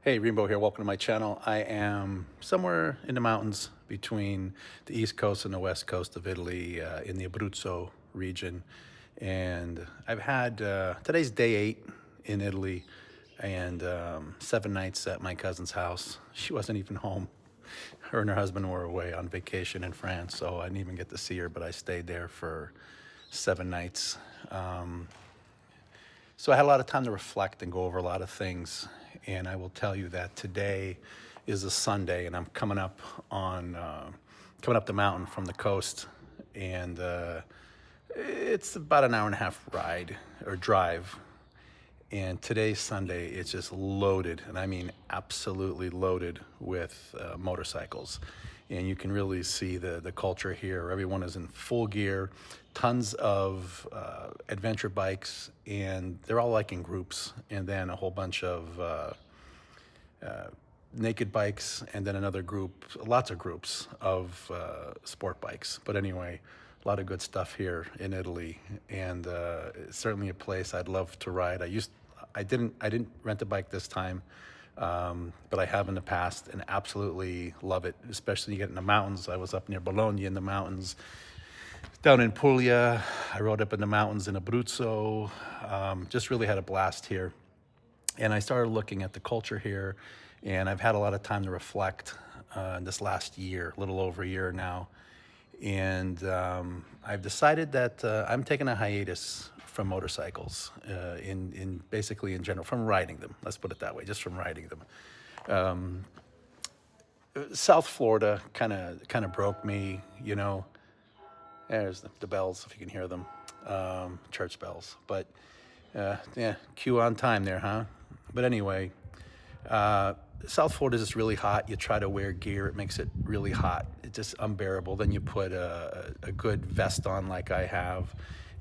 Hey, Rainbow here. Welcome to my channel. I am somewhere in the mountains between the east coast and the west coast of Italy, in the Abruzzo region. And I've had, today's day 8 in Italy, and 7 nights at my cousin's house. She wasn't even home. Her and her husband were away on vacation in France, so I didn't even get to see her, but I stayed there for 7 nights. So I had a lot of time to reflect and go over a lot of things. And I will tell you that today is a Sunday, and I'm coming up the mountain from the coast, and it's about an hour and a half ride or drive. And today's Sunday, it's just loaded, and I mean absolutely loaded with motorcycles. And you can really see the culture here. Everyone is in full gear, tons of adventure bikes, and they're all like in groups. And then a whole bunch of naked bikes, and then another group, lots of groups of sport bikes. But anyway, a lot of good stuff here in Italy, and it's certainly a place I'd love to ride. I didn't rent a bike this time, but I have in the past, and absolutely love it. Especially when you get in the mountains. I was up near Bologna in the mountains, down in Puglia. I rode up in the mountains in Abruzzo. Just really had a blast here. And I started looking at the culture here, and I've had a lot of time to reflect in this last year, a little over a year now. And I've decided that I'm taking a hiatus from motorcycles, in basically in general, from riding them. Let's put it that way, just from riding them. South Florida kind of broke me, you know. There's the bells, if you can hear them, church bells. But yeah, cue on time there, huh? But anyway, South Florida is just really hot. You try to wear gear, it makes it really hot. It's just unbearable. Then you put a good vest on like I have,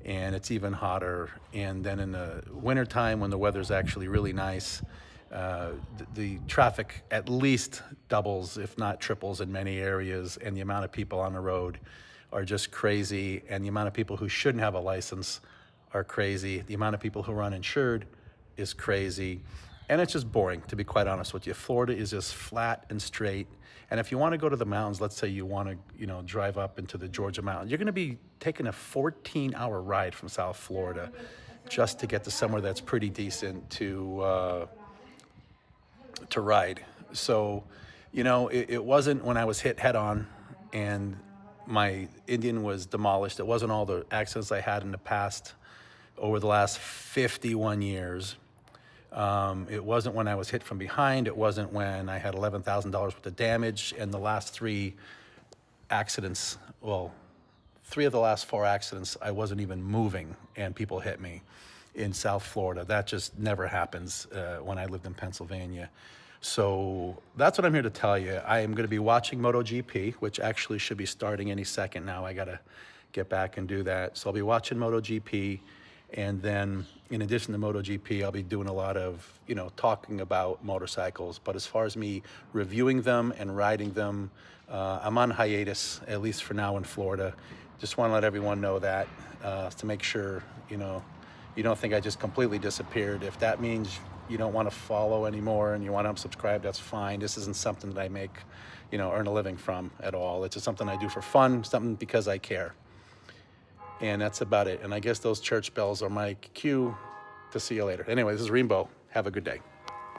and it's even hotter. And then in the wintertime, when the weather's actually really nice, the traffic at least doubles, if not triples in many areas, and the amount of people on the road are just crazy, and the amount of people who shouldn't have a license are crazy. The amount of people who are uninsured is crazy. And it's just boring, to be quite honest with you. Florida is just flat and straight. And if you want to go to the mountains, let's say you want to, drive up into the Georgia mountains, you're going to be taking a 14-hour ride from South Florida just to get to somewhere that's pretty decent to ride. So, it wasn't when I was hit head on and my Indian was demolished. It wasn't all the accidents I had in the past over the last 51 years. It wasn't when I was hit from behind. It wasn't when I had $11,000 worth of damage. And the last 3 accidents, well, 3 of the last 4 accidents, I wasn't even moving and people hit me in South Florida. That just never happens when I lived in Pennsylvania. So that's what I'm here to tell you. I am going to be watching MotoGP, which actually should be starting any second now. I got to get back and do that. So I'll be watching MotoGP. And then in addition to MotoGP, I'll be doing a lot of, talking about motorcycles. But as far as me reviewing them and riding them, I'm on hiatus, at least for now in Florida. Just want to let everyone know that to make sure, you don't think I just completely disappeared. If that means you don't want to follow anymore and you want to unsubscribe, that's fine. This isn't something that I make, earn a living from at all. It's just something I do for fun, something because I care. And that's about it. And I guess those church bells are my cue to see you later. Anyway, this is Rainbow. Have a good day.